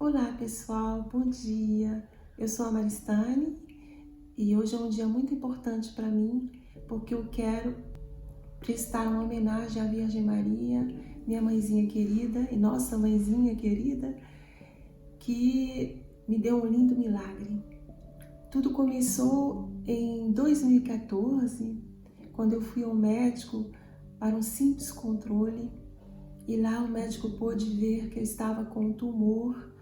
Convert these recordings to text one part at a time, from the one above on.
Olá pessoal, bom dia. Eu sou a Maristane e hoje é um dia muito importante para mim porque eu quero prestar uma homenagem à Virgem Maria, minha mãezinha querida e nossa mãezinha querida, que me deu um lindo milagre. Tudo começou em 2014, quando eu fui ao médico para um simples controle e lá o médico pôde ver que eu estava com um tumor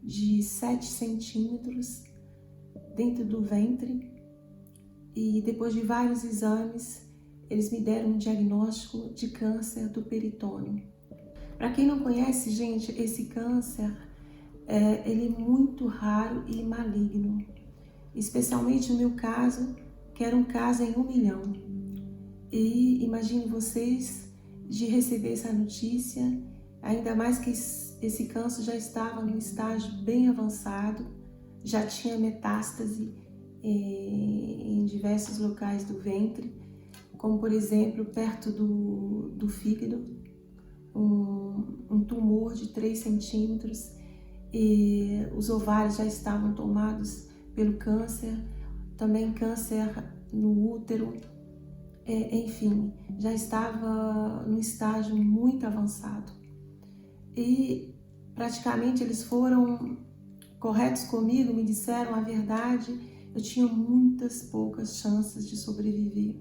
de 7 centímetros dentro do ventre e depois de vários exames eles me deram um diagnóstico de câncer do peritônio. Para quem não conhece, gente, esse câncer ele é muito raro e maligno, especialmente no meu caso, que era um caso em 1 milhão. E imagine vocês de receber essa notícia, ainda mais que esse câncer já estava num estágio bem avançado, já tinha metástase em diversos locais do ventre, como por exemplo perto do fígado, um tumor de 3 centímetros, e os ovários já estavam tomados pelo câncer, também câncer no útero, enfim, já estava num estágio muito avançado. E praticamente eles foram corretos comigo, me disseram a verdade, eu tinha muitas poucas chances de sobreviver.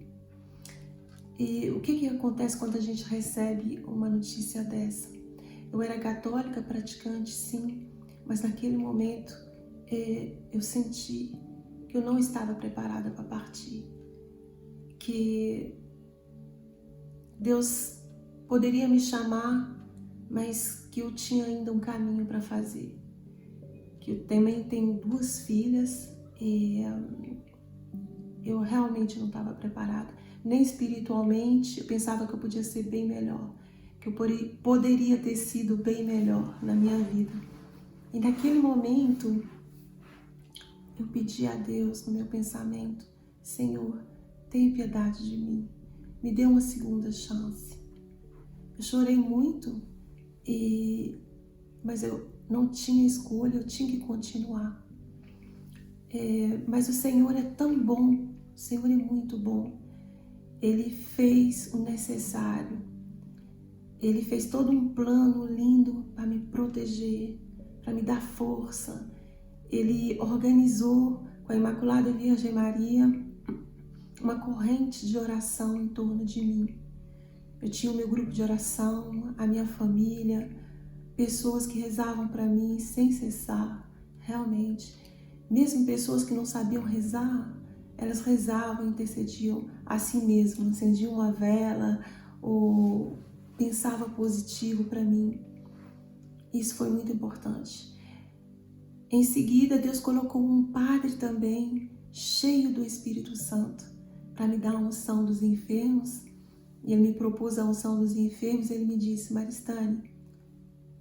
E o que acontece quando a gente recebe uma notícia dessa? Eu era católica, praticante, sim, mas naquele momento eu senti que eu não estava preparada para partir, que Deus poderia me chamar, mas que eu tinha ainda um caminho para fazer. Que eu também tenho 2 filhas e eu realmente não estava preparada. Nem espiritualmente, eu pensava que eu podia ser bem melhor, que eu poderia ter sido bem melhor na minha vida. E naquele momento, eu pedi a Deus no meu pensamento: Senhor, tenha piedade de mim, me dê uma segunda chance. Eu chorei muito, mas eu não tinha escolha, eu tinha que continuar. Mas o Senhor é tão bom, o Senhor é muito bom. Ele fez o necessário, Ele fez todo um plano lindo para me proteger, para me dar força. Ele organizou com a Imaculada Virgem Maria uma corrente de oração em torno de mim. Eu tinha o meu grupo de oração, a minha família, pessoas que rezavam para mim sem cessar, realmente. Mesmo pessoas que não sabiam rezar, elas rezavam, intercediam a si mesmas, acendiam uma vela ou pensavam positivo para mim. Isso foi muito importante. Em seguida, Deus colocou um padre também, cheio do Espírito Santo, para me dar a unção dos enfermos. E ele me propôs a unção dos enfermos. Ele me disse: Maristane,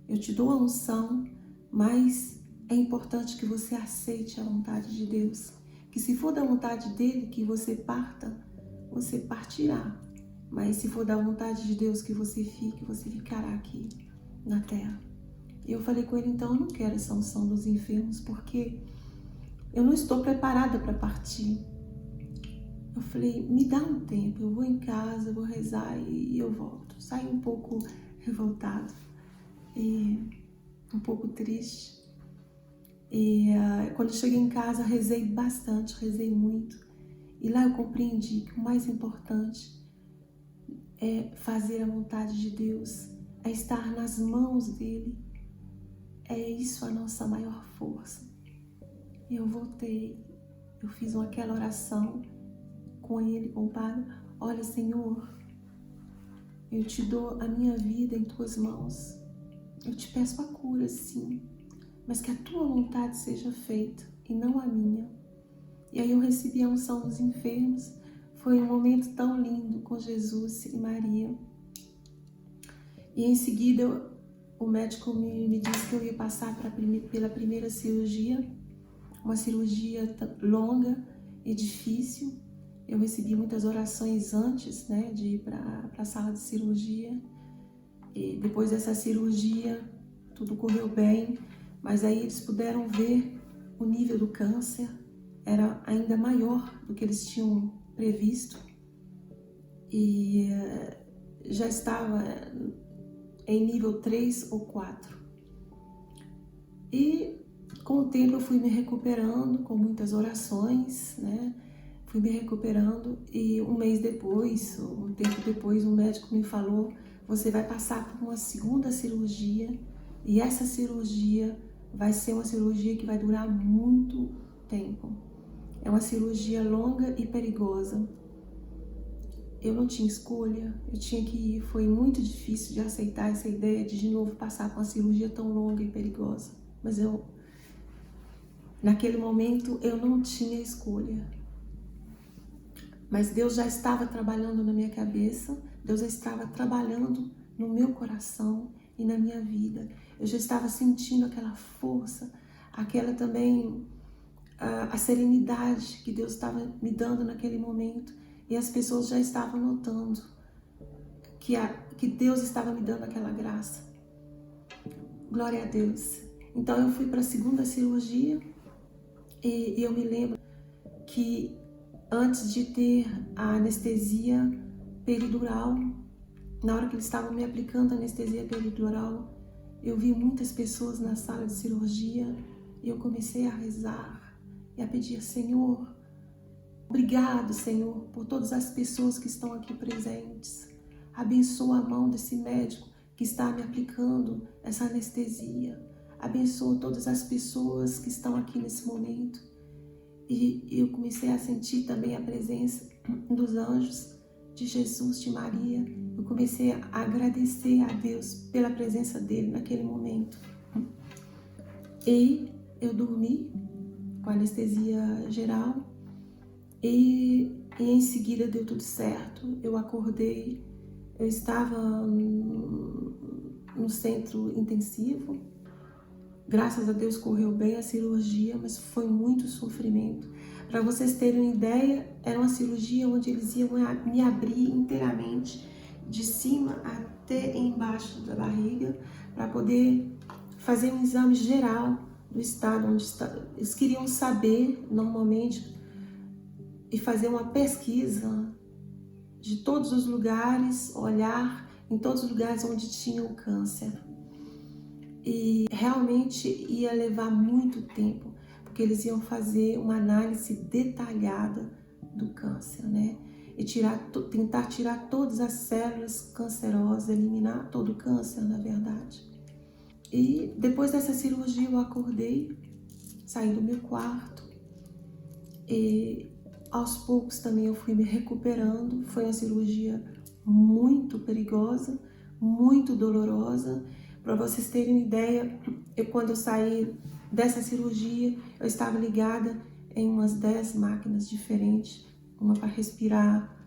eu te dou a unção, mas é importante que você aceite a vontade de Deus. Que se for da vontade dele que você parta, você partirá. Mas se for da vontade de Deus que você fique, você ficará aqui na terra. E eu falei com ele: então eu não quero essa unção dos enfermos, porque eu não estou preparada para partir. Eu falei: me dá um tempo, eu vou em casa, eu vou rezar e eu volto. Saí um pouco revoltado e um pouco triste. E quando eu cheguei em casa, rezei bastante, rezei muito. E lá eu compreendi que o mais importante é fazer a vontade de Deus, é estar nas mãos dele. É isso a nossa maior força. E eu voltei, eu fiz aquela oração com ele, com o Padre: olha, Senhor, eu te dou a minha vida em tuas mãos. Eu te peço a cura, sim, mas que a tua vontade seja feita e não a minha. E aí eu recebi a unção dos enfermos. Foi um momento tão lindo com Jesus e Maria. E em seguida o médico me disse que eu ia passar pela primeira cirurgia, uma cirurgia longa e difícil. Eu recebi muitas orações antes, de ir para a sala de cirurgia. E depois dessa cirurgia, tudo correu bem, Mas aí eles puderam ver o nível do câncer, era ainda maior do que eles tinham previsto e já estava em nível 3 ou 4. E com o tempo eu fui me recuperando, com muitas orações, né? Fui me recuperando e um mês depois, um tempo depois, um médico me falou: você vai passar por uma segunda cirurgia e essa cirurgia vai ser uma cirurgia que vai durar muito tempo. É uma cirurgia longa e perigosa. Eu não tinha escolha, eu tinha que ir. Foi muito difícil de aceitar essa ideia de novo passar por uma cirurgia tão longa e perigosa. Mas naquele momento, eu não tinha escolha. Mas Deus já estava trabalhando na minha cabeça, Deus já estava trabalhando no meu coração e na minha vida. Eu já estava sentindo aquela força, aquela também, a serenidade que Deus estava me dando naquele momento. E as pessoas já estavam notando que Deus estava me dando aquela graça. Glória a Deus. Então eu fui para a segunda cirurgia e eu me lembro que antes de ter a anestesia peridural, na hora que eles estavam me aplicando a anestesia peridural, eu vi muitas pessoas na sala de cirurgia e eu comecei a rezar e a pedir: Senhor, obrigado, Senhor, por todas as pessoas que estão aqui presentes. Abençoa a mão desse médico que está me aplicando essa anestesia. Abençoa todas as pessoas que estão aqui nesse momento. E eu comecei a sentir também a presença dos anjos, de Jesus, de Maria. Eu comecei a agradecer a Deus pela presença dele naquele momento. E eu dormi com anestesia geral e em seguida deu tudo certo. Eu acordei, eu estava no centro intensivo. Graças a Deus correu bem a cirurgia, mas foi muito sofrimento. Para vocês terem uma ideia, era uma cirurgia onde eles iam me abrir inteiramente, de cima até embaixo da barriga, para poder fazer um exame geral do estado onde está. Eles queriam saber, normalmente, e fazer uma pesquisa de todos os lugares, olhar em todos os lugares onde tinha o câncer. E realmente ia levar muito tempo, porque eles iam fazer uma análise detalhada do câncer, né? E tentar tirar todas as células cancerosas, eliminar todo o câncer, na verdade. E depois dessa cirurgia eu acordei, saí do meu quarto e aos poucos também eu fui me recuperando. Foi uma cirurgia muito perigosa, muito dolorosa. Para vocês terem uma ideia, quando eu saí dessa cirurgia, eu estava ligada em umas 10 máquinas diferentes, uma para respirar,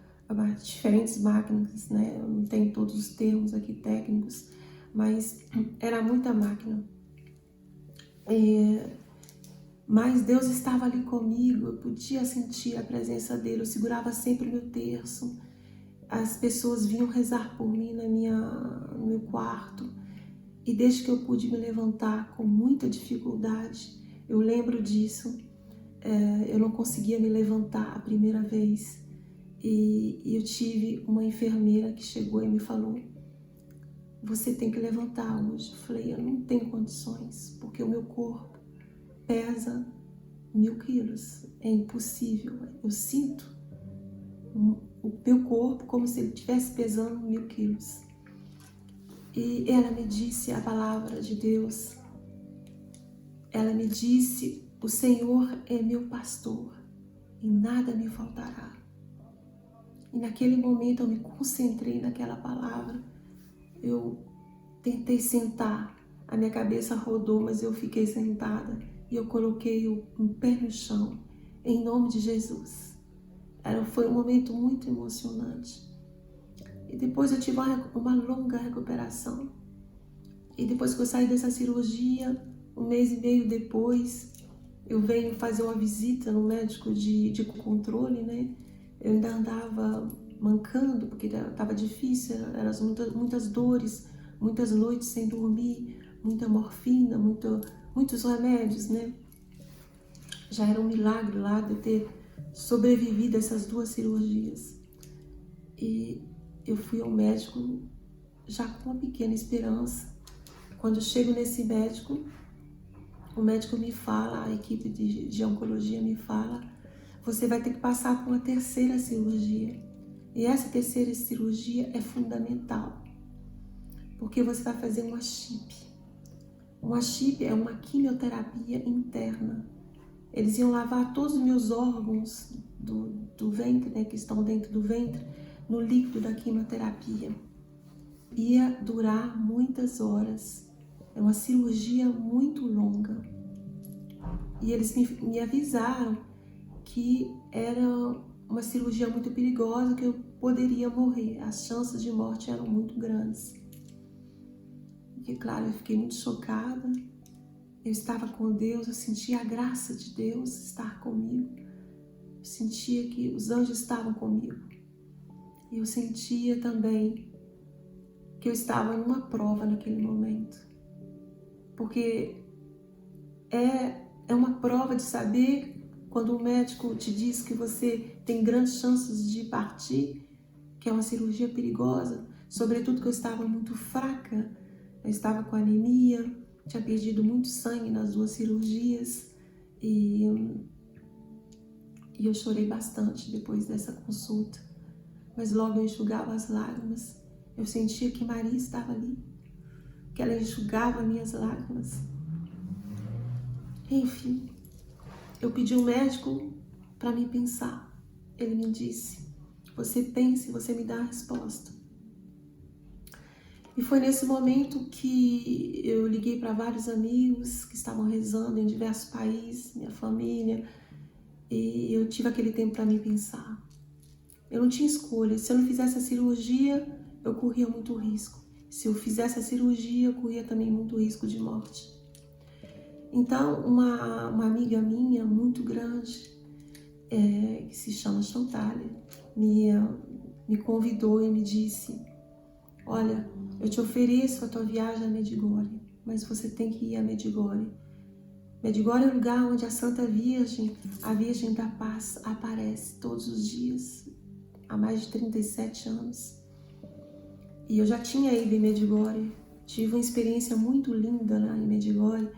diferentes máquinas, né? Eu não tenho todos os termos aqui técnicos, mas era muita máquina. Mas Deus estava ali comigo, eu podia sentir a presença dele, eu segurava sempre o meu terço. As pessoas vinham rezar por mim no meu quarto. E desde que eu pude me levantar com muita dificuldade, eu lembro disso, eu não conseguia me levantar a primeira vez. E eu tive uma enfermeira que chegou e me falou: você tem que levantar hoje. Eu falei: eu não tenho condições, porque o meu corpo pesa 1000 quilos, é impossível. Eu sinto o meu corpo como se ele estivesse pesando 1000 quilos. E ela me disse a palavra de Deus. Ela me disse: o Senhor é meu pastor e nada me faltará. E naquele momento eu me concentrei naquela palavra. Eu tentei sentar, a minha cabeça rodou, mas eu fiquei sentada e eu coloquei o pé no chão, em nome de Jesus. Foi um momento muito emocionante. E depois eu tive uma longa recuperação. E depois que eu saí dessa cirurgia, 1 mês e meio depois, eu venho fazer uma visita no médico de controle, né? Eu ainda andava mancando, porque estava difícil, eram muitas dores, muitas noites sem dormir, muita morfina, muitos remédios, né? Já era um milagre lá de eu ter sobrevivido a essas 2 cirurgias. E eu fui ao médico já com uma pequena esperança. Quando eu chego nesse médico, o médico me fala, a equipe de oncologia me fala, você vai ter que passar por uma 3ª cirurgia. E essa 3ª cirurgia é fundamental, porque você vai fazer uma chip. Uma chip é uma quimioterapia interna. Eles iam lavar todos os meus órgãos do ventre, né, que estão dentro do ventre, no líquido da quimioterapia. Ia durar muitas horas. É uma cirurgia muito longa. E eles me avisaram que era uma cirurgia muito perigosa, que eu poderia morrer. As chances de morte eram muito grandes. E claro, eu fiquei muito chocada. Eu estava com Deus, eu sentia a graça de Deus estar comigo. Eu sentia que os anjos estavam comigo. E eu sentia também que eu estava numa prova naquele momento. Porque é uma prova de saber, quando o médico te diz que você tem grandes chances de partir, que é uma cirurgia perigosa, sobretudo que eu estava muito fraca, eu estava com anemia, tinha perdido muito sangue nas 2 cirurgias e eu chorei bastante depois dessa consulta. Mas logo eu enxugava as lágrimas. Eu sentia que Maria estava ali, que ela enxugava minhas lágrimas. Enfim, eu pedi ao médico para me pensar. Ele me disse, você pense e você me dá a resposta. E foi nesse momento que eu liguei para vários amigos que estavam rezando em diversos países, minha família, e eu tive aquele tempo para me pensar. Eu não tinha escolha. Se eu não fizesse a cirurgia, eu corria muito risco. Se eu fizesse a cirurgia, eu corria também muito risco de morte. Então, uma amiga minha, muito grande, que se chama Chantalia, me convidou e me disse, olha, eu te ofereço a tua viagem a Medjugorje, mas você tem que ir a Medjugorje. Medjugorje é o lugar onde a Santa Virgem, a Virgem da Paz, aparece todos os dias, há mais de 37 anos. E eu já tinha ido em Medjugorje, tive uma experiência muito linda lá em Medjugorje,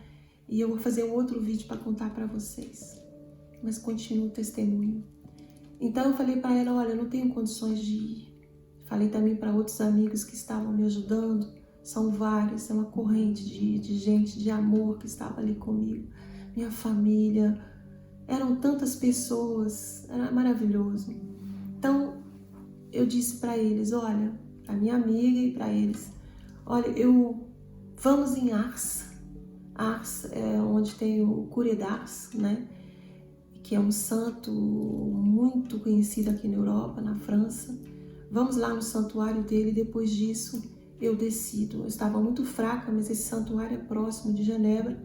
e eu vou fazer um outro vídeo para contar para vocês. Mas continuo o testemunho. Então eu falei para ela, olha, eu não tenho condições de ir. Falei também para outros amigos que estavam me ajudando, são vários, é uma corrente de gente, de amor que estava ali comigo. Minha família, eram tantas pessoas, era maravilhoso. Então eu disse para eles, olha, a minha amiga e para eles, olha, vamos em Ars. Ars é onde tem o Curé d'Ars, né? Que é um santo muito conhecido aqui na Europa, na França. Vamos lá no santuário dele, depois disso eu decido. Eu estava muito fraca, mas esse santuário é próximo de Genebra.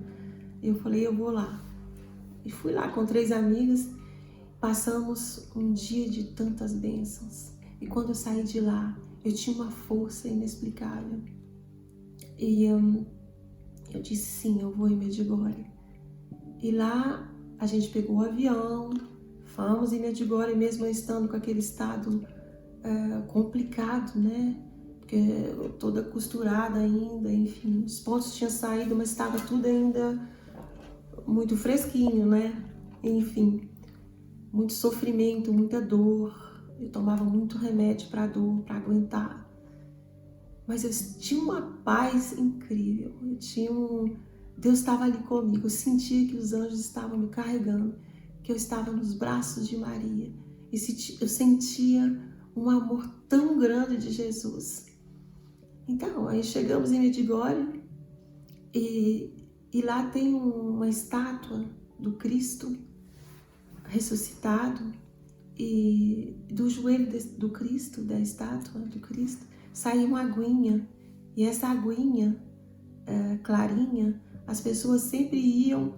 Eu falei, eu vou lá. E fui lá com 3 amigas, passamos um dia de tantas bênçãos. E quando eu saí de lá, eu tinha uma força inexplicável. E eu disse, sim, eu vou em Medjugorje. E lá a gente pegou o avião, fomos em Medjugorje, mesmo estando com aquele estado complicado, né? Porque toda costurada ainda, enfim, os pontos tinham saído, mas estava tudo ainda muito fresquinho, né? Enfim, muito sofrimento, muita dor. Eu tomava muito remédio para dor, para aguentar. Mas eu tinha uma paz incrível. Deus estava ali comigo. Eu sentia que os anjos estavam me carregando, que eu estava nos braços de Maria. E eu sentia um amor tão grande de Jesus. Então, aí chegamos em Medjugorje e lá tem uma estátua do Cristo ressuscitado, e do joelho do Cristo, da estátua do Cristo, saiu uma aguinha, e essa aguinha clarinha, as pessoas sempre iam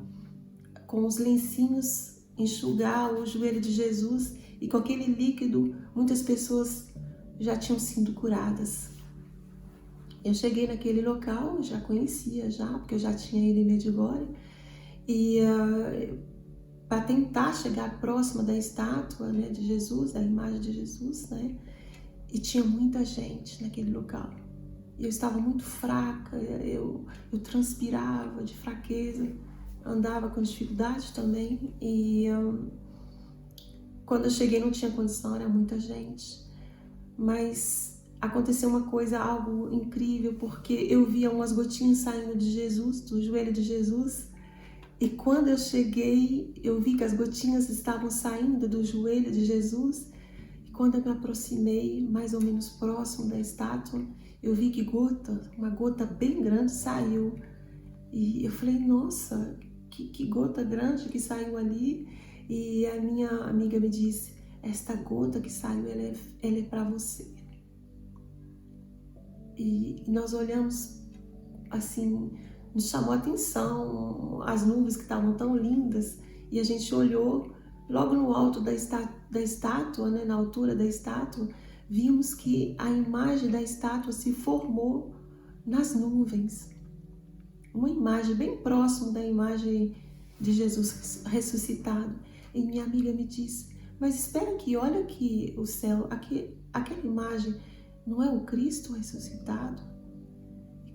com os lencinhos enxugar o joelho de Jesus, e com aquele líquido muitas pessoas já tinham sido curadas. Eu cheguei naquele local, eu já conhecia já, porque eu já tinha ido em Medjugorje, e para tentar chegar próxima da estátua, né, de Jesus, da imagem de Jesus, né, e tinha muita gente naquele local. Eu estava muito fraca, eu transpirava de fraqueza, andava com dificuldade também, e quando eu cheguei não tinha condição, era muita gente, mas aconteceu uma coisa, algo incrível, porque eu via umas gotinhas saindo de Jesus, do joelho de Jesus, e quando eu cheguei, eu vi que as gotinhas estavam saindo do joelho de Jesus, e quando eu me aproximei, mais ou menos próximo da estátua, eu vi que uma gota bem grande saiu, e eu falei, nossa, que gota grande que saiu ali, e a minha amiga me disse, esta gota que saiu, ela é para você. E nós olhamos assim, nos chamou a atenção as nuvens que estavam tão lindas, e a gente olhou logo no alto da estátua, né, na altura da estátua, vimos que a imagem da estátua se formou nas nuvens. Uma imagem bem próxima da imagem de Jesus ressuscitado. E minha amiga me disse, mas espera aqui, olha aqui o céu, aquela imagem não é o Cristo ressuscitado?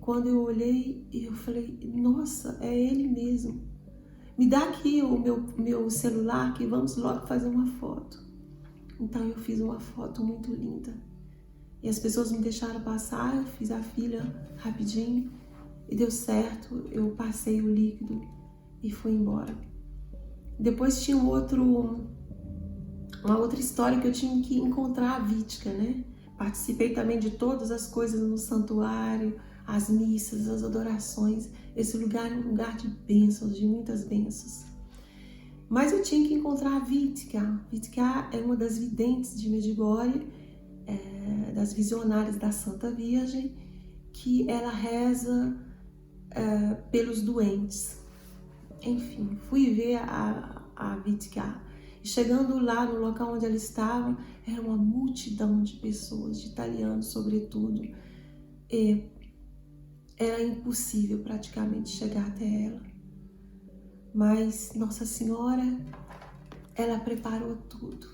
Quando eu olhei, eu falei, nossa, é Ele mesmo. Me dá aqui o meu celular que vamos logo fazer uma foto. Então eu fiz uma foto muito linda. E as pessoas me deixaram passar, eu fiz a fila rapidinho e deu certo. Eu passei o líquido e fui embora. Depois tinha uma outra história que eu tinha que encontrar a Vítica, né? Participei também de todas as coisas no santuário, as missas, as adorações. Esse lugar é um lugar de bênçãos, de muitas bênçãos. Mas eu tinha que encontrar a Vítica. Vítica é uma das videntes de Medjugorje, das visionárias da Santa Virgem, que ela reza pelos doentes. Enfim, fui ver a Vítica. Chegando lá no local onde ela estava, era uma multidão de pessoas, de italianos sobretudo. Era impossível praticamente chegar até ela. Mas Nossa Senhora, ela preparou tudo.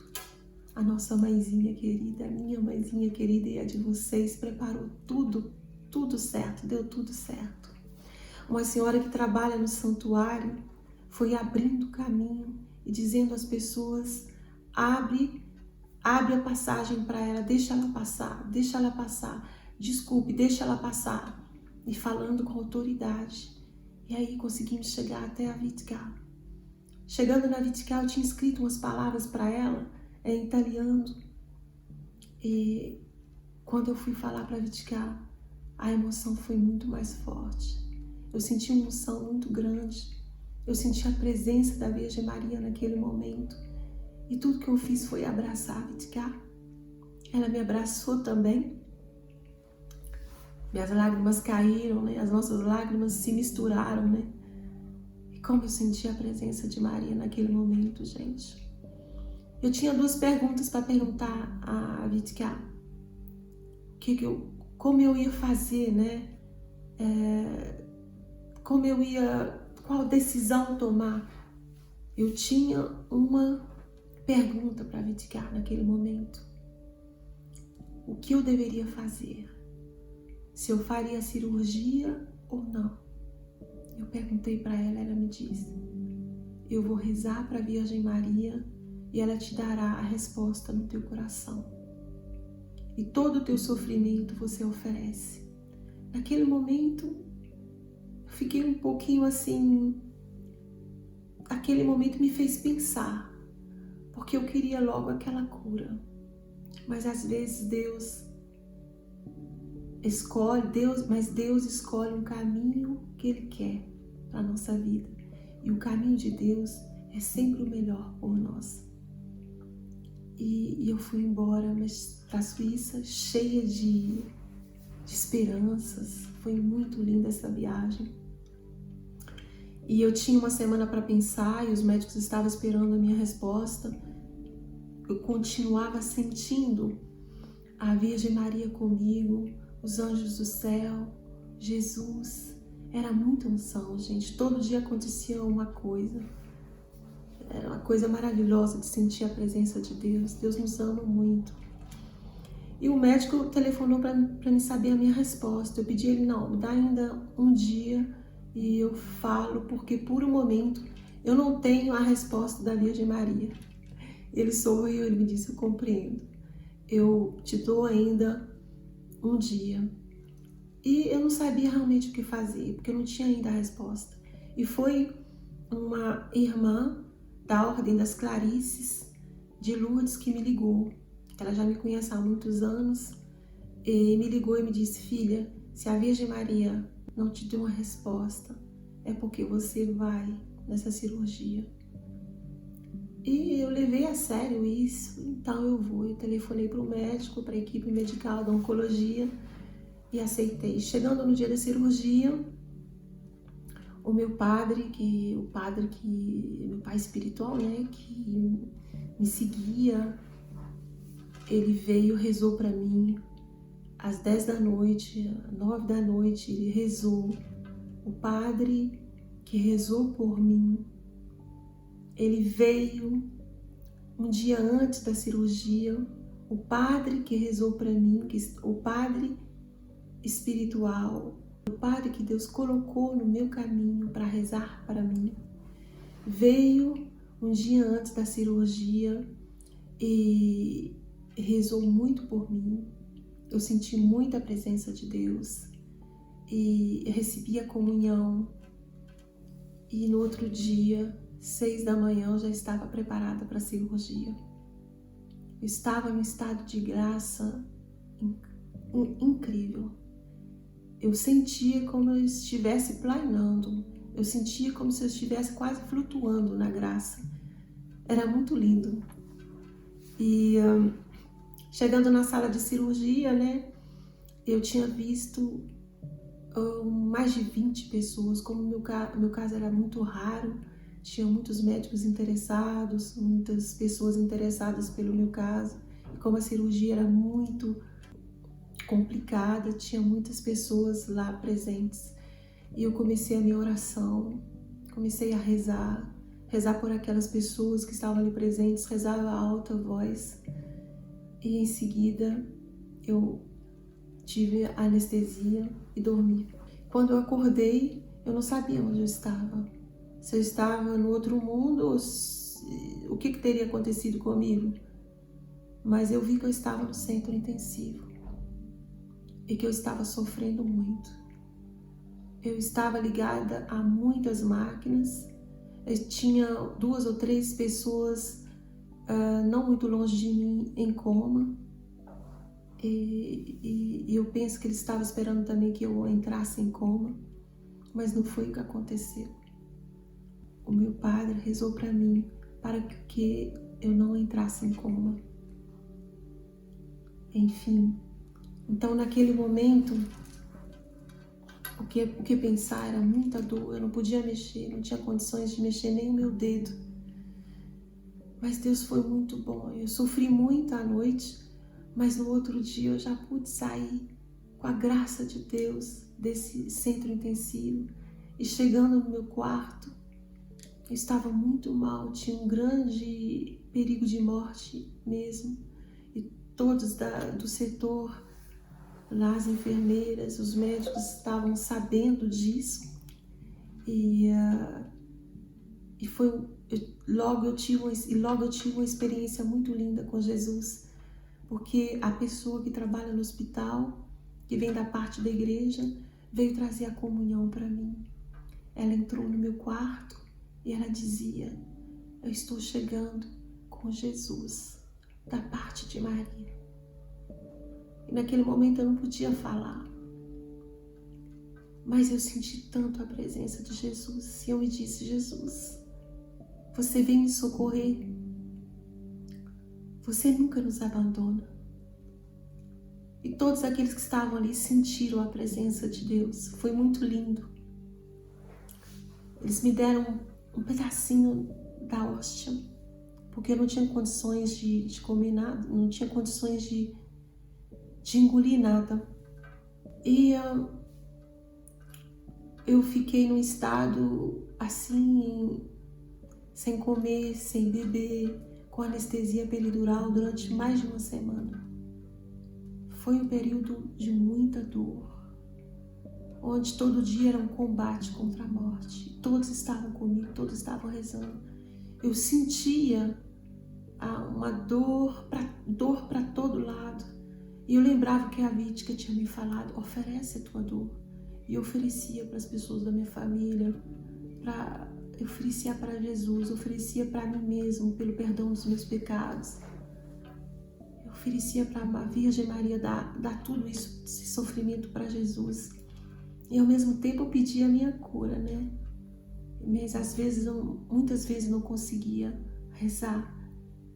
A nossa mãezinha querida, a minha mãezinha querida e a de vocês, preparou tudo certo, deu tudo certo. Uma senhora que trabalha no santuário foi abrindo o caminho e dizendo às pessoas, abre a passagem para ela, deixa ela passar, desculpe, deixa ela passar. E falando com autoridade. E aí conseguimos chegar até a Vítica. Chegando na Vítica, eu tinha escrito umas palavras para ela, em italiano. E quando eu fui falar para a Vítica, a emoção foi muito mais forte. Eu senti uma emoção muito grande. Eu senti a presença da Virgem Maria naquele momento. E tudo que eu fiz foi abraçar a Vítica. Ela me abraçou também. Minhas lágrimas caíram, né? As nossas lágrimas se misturaram, né? E como eu senti a presença de Maria naquele momento, gente. Eu tinha duas perguntas para perguntar a Vítica. Como eu ia fazer, né? Qual decisão tomar? Eu tinha uma pergunta para a Vítica naquele momento. O que eu deveria fazer? Se eu faria a cirurgia ou não. Eu perguntei para ela, ela me disse, eu vou rezar para a Virgem Maria e ela te dará a resposta no teu coração. E todo o teu sofrimento você oferece. Naquele momento, eu fiquei um pouquinho assim, aquele momento me fez pensar, porque eu queria logo aquela cura. Mas às vezes Deus escolhe um caminho que Ele quer para a nossa vida. E o caminho de Deus é sempre o melhor por nós. E eu fui embora para a Suíça cheia de esperanças. Foi muito linda essa viagem. E eu tinha uma semana para pensar e os médicos estavam esperando a minha resposta. Eu continuava sentindo a Virgem Maria comigo, os anjos do céu, Jesus. Era muita unção, gente. Todo dia acontecia uma coisa. Era uma coisa maravilhosa de sentir a presença de Deus. Deus nos ama muito. E o médico telefonou para me saber a minha resposta. Eu pedi a ele, não, me dá ainda um dia e eu falo, porque por um momento eu não tenho a resposta da Virgem Maria. Ele sorriu, ele me disse, eu compreendo. Eu te dou ainda um dia. E eu não sabia realmente o que fazer, porque eu não tinha ainda a resposta. E foi uma irmã da Ordem das Clarices de Lourdes que me ligou. Ela já me conhece há muitos anos e me ligou e me disse, filha, se a Virgem Maria não te deu uma resposta, é porque você vai nessa cirurgia. E eu levei a sério isso, então eu vou. Eu telefonei para o médico, para a equipe medical da oncologia e aceitei. Chegando no dia da cirurgia, o meu padre, meu pai espiritual, né, que me seguia, ele veio, rezou para mim às 10 da noite, 9 da noite, ele rezou. O padre que rezou por mim, ele veio um dia antes da cirurgia. O padre que rezou para mim, o padre espiritual, o padre que Deus colocou no meu caminho para rezar para mim, veio um dia antes da cirurgia e rezou muito por mim. Eu senti muita presença de Deus e recebi a comunhão. E no outro dia, 6 da manhã, eu já estava preparada para a cirurgia. Eu estava num estado de graça incrível. Eu sentia como eu estivesse planando. Eu sentia como se eu estivesse quase flutuando na graça. Era muito lindo. E chegando na sala de cirurgia, né, eu tinha visto mais de 20 pessoas. Como meu caso era muito raro, tinha muitos médicos interessados, muitas pessoas interessadas pelo meu caso. E como a cirurgia era muito complicada, tinha muitas pessoas lá presentes. E eu comecei a minha oração, comecei a rezar por aquelas pessoas que estavam ali presentes, rezava a alta voz. E em seguida eu tive anestesia e dormi. Quando eu acordei, eu não sabia onde eu estava. Se eu estava no outro mundo, ou o que teria acontecido comigo. Mas eu vi que eu estava no centro intensivo e que eu estava sofrendo muito. Eu estava ligada a muitas máquinas. Eu tinha 2 ou 3 pessoas não muito longe de mim em coma. E eu penso que ele estava esperando também que eu entrasse em coma, mas não foi o que aconteceu. O meu padre rezou para mim para que eu não entrasse em coma. Enfim, então naquele momento, o que pensar era muita dor, eu não podia mexer, não tinha condições de mexer nem o meu dedo. Mas Deus foi muito bom, eu sofri muito à noite, mas no outro dia eu já pude sair com a graça de Deus desse centro intensivo. E chegando no meu quarto, eu estava muito mal, tinha um grande perigo de morte mesmo. E todos do setor, lá as enfermeiras, os médicos estavam sabendo disso. E logo eu tive uma experiência muito linda com Jesus. Porque a pessoa que trabalha no hospital, que vem da parte da igreja, veio trazer a comunhão para mim. Ela entrou no meu quarto e ela dizia, eu estou chegando com Jesus, da parte de Maria. E naquele momento eu não podia falar, mas eu senti tanto a presença de Jesus. E eu me disse, Jesus, você vem me socorrer. Você nunca nos abandona. E todos aqueles que estavam ali sentiram a presença de Deus. Foi muito lindo. Eles me deram um pedacinho da hóstia, porque eu não tinha condições de comer nada, não tinha condições de engolir nada. E eu fiquei num estado assim, sem comer, sem beber, com anestesia peridural durante mais de uma semana. Foi um período de muita dor, onde todo dia era um combate contra a morte. Todos estavam comigo, todos estavam rezando. Eu sentia uma dor para todo lado. E eu lembrava que a Vítica tinha me falado, oferece a tua dor. E eu oferecia para as pessoas da minha família, eu oferecia para Jesus, eu oferecia para mim mesmo, pelo perdão dos meus pecados. Eu oferecia para a Virgem Maria dar tudo isso, esse sofrimento para Jesus. E ao mesmo tempo eu pedia a minha cura, né? Mas às vezes, muitas vezes não conseguia rezar.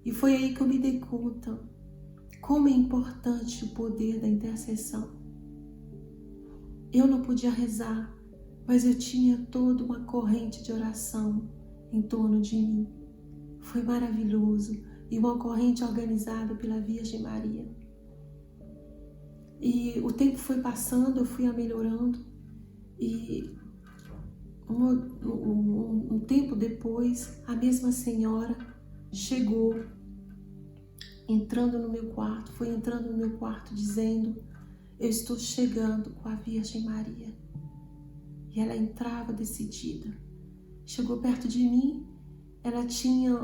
E foi aí que eu me dei conta como é importante o poder da intercessão. Eu não podia rezar, mas eu tinha toda uma corrente de oração em torno de mim. Foi maravilhoso. E uma corrente organizada pela Virgem Maria. E o tempo foi passando, eu fui melhorando. E um tempo depois, a mesma senhora chegou entrando no meu quarto, foi entrando no meu quarto dizendo: eu estou chegando com a Virgem Maria. E ela entrava decidida. Chegou perto de mim, ela tinha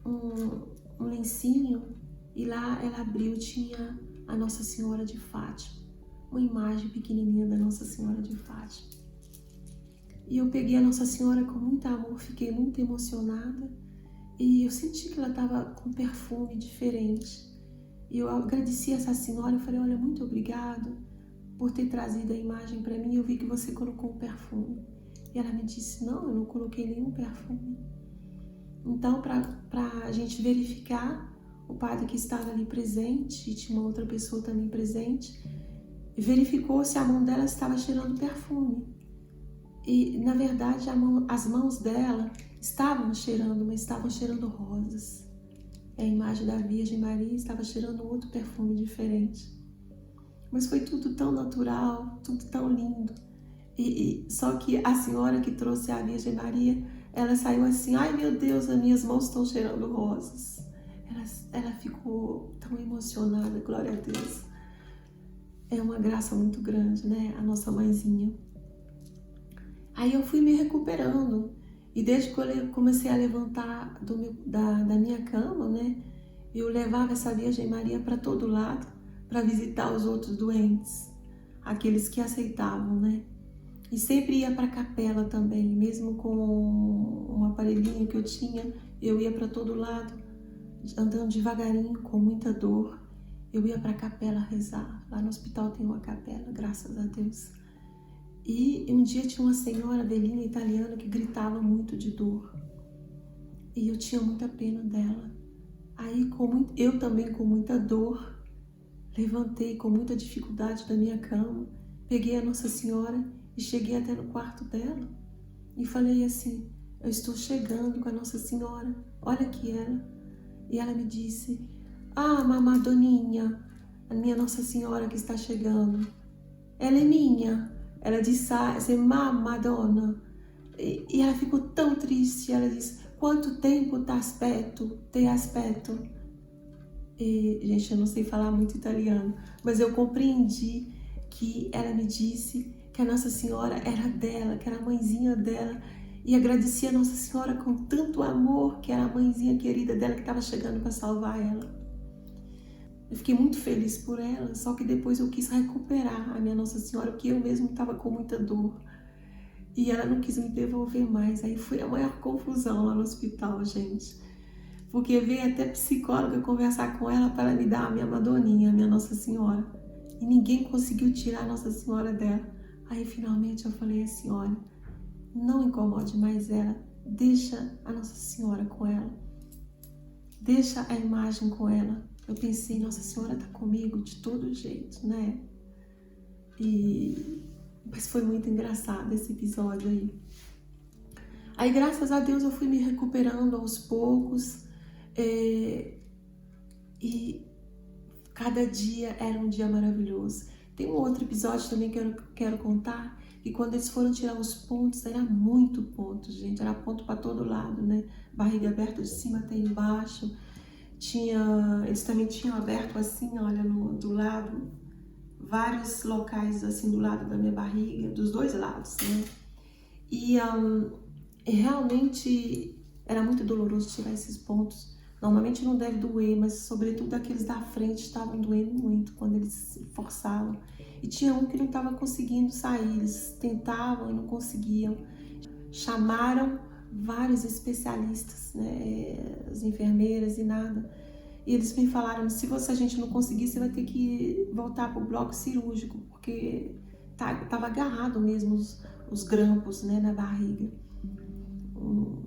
um lencinho e lá ela abriu, tinha a Nossa Senhora de Fátima, uma imagem pequenininha da Nossa Senhora de Fátima. E eu peguei a Nossa Senhora com muito amor, fiquei muito emocionada e eu senti que ela estava com um perfume diferente. E eu agradeci a essa senhora, eu falei: olha, muito obrigado por ter trazido a imagem para mim, eu vi que você colocou um perfume. E ela me disse: não, eu não coloquei nenhum perfume. Então, para a gente verificar, o padre que estava ali presente, e tinha uma outra pessoa também presente, verificou se a mão dela estava cheirando perfume. E, na verdade, as mãos dela estavam cheirando, mas estavam cheirando rosas. A imagem da Virgem Maria estava cheirando outro perfume diferente. Mas foi tudo tão natural, tudo tão lindo. Só que a senhora que trouxe a Virgem Maria, ela saiu assim: ai meu Deus, as minhas mãos estão cheirando rosas. Ela ficou tão emocionada, glória a Deus. É uma graça muito grande, né? A nossa mãezinha. Aí eu fui me recuperando. E desde que eu comecei a levantar da minha cama, né? Eu levava essa Virgem Maria para todo lado, para visitar os outros doentes, aqueles que aceitavam, né? E sempre ia para a capela também, mesmo com um aparelhinho que eu tinha, eu ia para todo lado, andando devagarinho, com muita dor. Eu ia para a capela rezar. Lá no hospital tem uma capela, graças a Deus. E um dia tinha uma senhora velhinha italiana que gritava muito de dor. E eu tinha muita pena dela. Aí eu também com muita dor, levantei com muita dificuldade da minha cama, peguei a Nossa Senhora e cheguei até no quarto dela e falei assim: eu estou chegando com a Nossa Senhora, olha aqui ela. E ela me disse: ah, Mamadoninha, a minha Nossa Senhora que está chegando, ela é minha. Ela disse assim: Madonna. E ela ficou tão triste, ela disse: quanto tempo te aspetto? E, gente, eu não sei falar muito italiano, mas eu compreendi que ela me disse que a Nossa Senhora era dela, que era a mãezinha dela, e agradecia a Nossa Senhora com tanto amor, que era a mãezinha querida dela que estava chegando para salvar ela. Eu fiquei muito feliz por ela, só que depois eu quis recuperar a minha Nossa Senhora, porque eu mesmo estava com muita dor. E ela não quis me devolver mais. Aí foi a maior confusão lá no hospital, gente. Porque veio até psicóloga conversar com ela para me dar a minha Madoninha, a minha Nossa Senhora. E ninguém conseguiu tirar a Nossa Senhora dela. Aí finalmente eu falei assim: olha, não incomode mais ela, deixa a Nossa Senhora com ela. Deixa a imagem com ela. Eu pensei: Nossa Senhora está comigo de todo jeito, né? Mas foi muito engraçado esse episódio aí. Aí, graças a Deus, eu fui me recuperando aos poucos. E cada dia era um dia maravilhoso. Tem um outro episódio também que eu quero contar, que quando eles foram tirar os pontos, era muito ponto, gente, era ponto para todo lado, né? Barriga aberta de cima até embaixo. Eles também tinham aberto assim, olha, do lado, vários locais assim do lado da minha barriga, dos dois lados, né? E realmente era muito doloroso tirar esses pontos. Normalmente não deve doer, mas sobretudo aqueles da frente estavam doendo muito quando eles se forçavam. E tinha um que não estava conseguindo sair, eles tentavam e não conseguiam. Chamaram vários especialistas, né, as enfermeiras e nada. E eles me falaram, se a gente não conseguir, você vai ter que voltar para o bloco cirúrgico, porque estava agarrado mesmo os grampos, né, na barriga.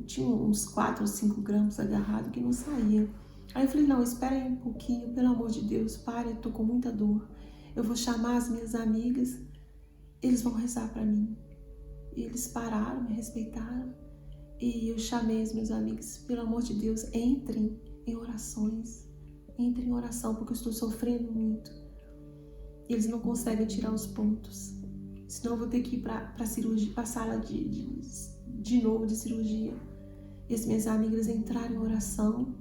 Tinha uns 4 ou 5 grampos agarrados que não saíam. Aí eu falei, não, espera aí um pouquinho, pelo amor de Deus, para, eu tô com muita dor. Eu vou chamar as minhas amigas, eles vão rezar para mim. E eles pararam, me respeitaram. E eu chamei os meus amigos, pelo amor de Deus, entrem em orações. Entrem em oração, porque eu estou sofrendo muito. Eles não conseguem tirar os pontos. Senão eu vou ter que ir para cirurgia, para a sala de novo de cirurgia. E as minhas amigas entraram em oração.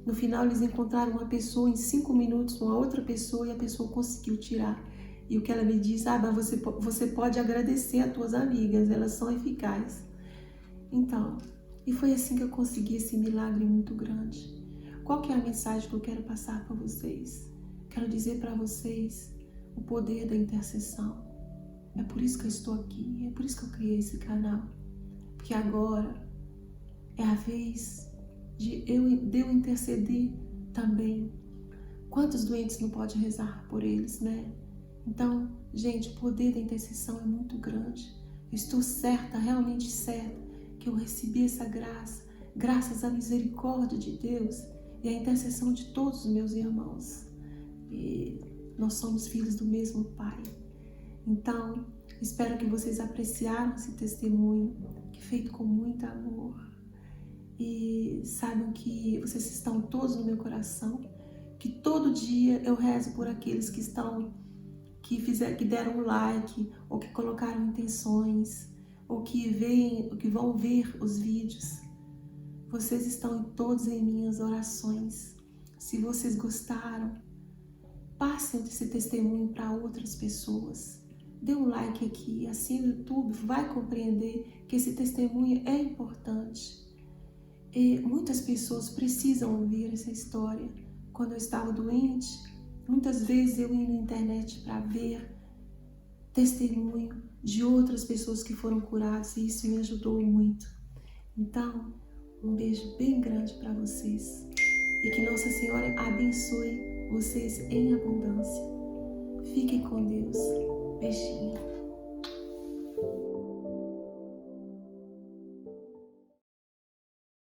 No final eles encontraram uma pessoa em 5 minutos, uma outra pessoa, e a pessoa conseguiu tirar. E o que ela me disse, mas você pode agradecer às tuas amigas, elas são eficazes. Então, e foi assim que eu consegui esse milagre muito grande. Qual que é a mensagem que eu quero passar para vocês? Quero dizer para vocês o poder da intercessão. É por isso que eu estou aqui, é por isso que eu criei esse canal. Porque agora é a vez de eu interceder também. Quantos doentes não pode rezar por eles, né? Então, gente, o poder da intercessão é muito grande. Eu estou certa, realmente certa, que eu recebi essa graça, graças à misericórdia de Deus e à intercessão de todos os meus irmãos. E nós somos filhos do mesmo Pai. Então, espero que vocês apreciaram esse testemunho, que é feito com muito amor. E saibam que vocês estão todos no meu coração, que todo dia eu rezo por aqueles que deram um like, ou que colocaram intenções, ou que vão ver os vídeos. Vocês estão todos em minhas orações. Se vocês gostaram, passem esse testemunho para outras pessoas. Dê um like aqui, assim o YouTube vai compreender que esse testemunho é importante. E muitas pessoas precisam ouvir essa história. Quando eu estava doente, muitas vezes eu ia na internet para ver testemunho de outras pessoas que foram curadas e isso me ajudou muito. Então, um beijo bem grande para vocês e que Nossa Senhora abençoe vocês em abundância. Fiquem com Deus. Beijinho.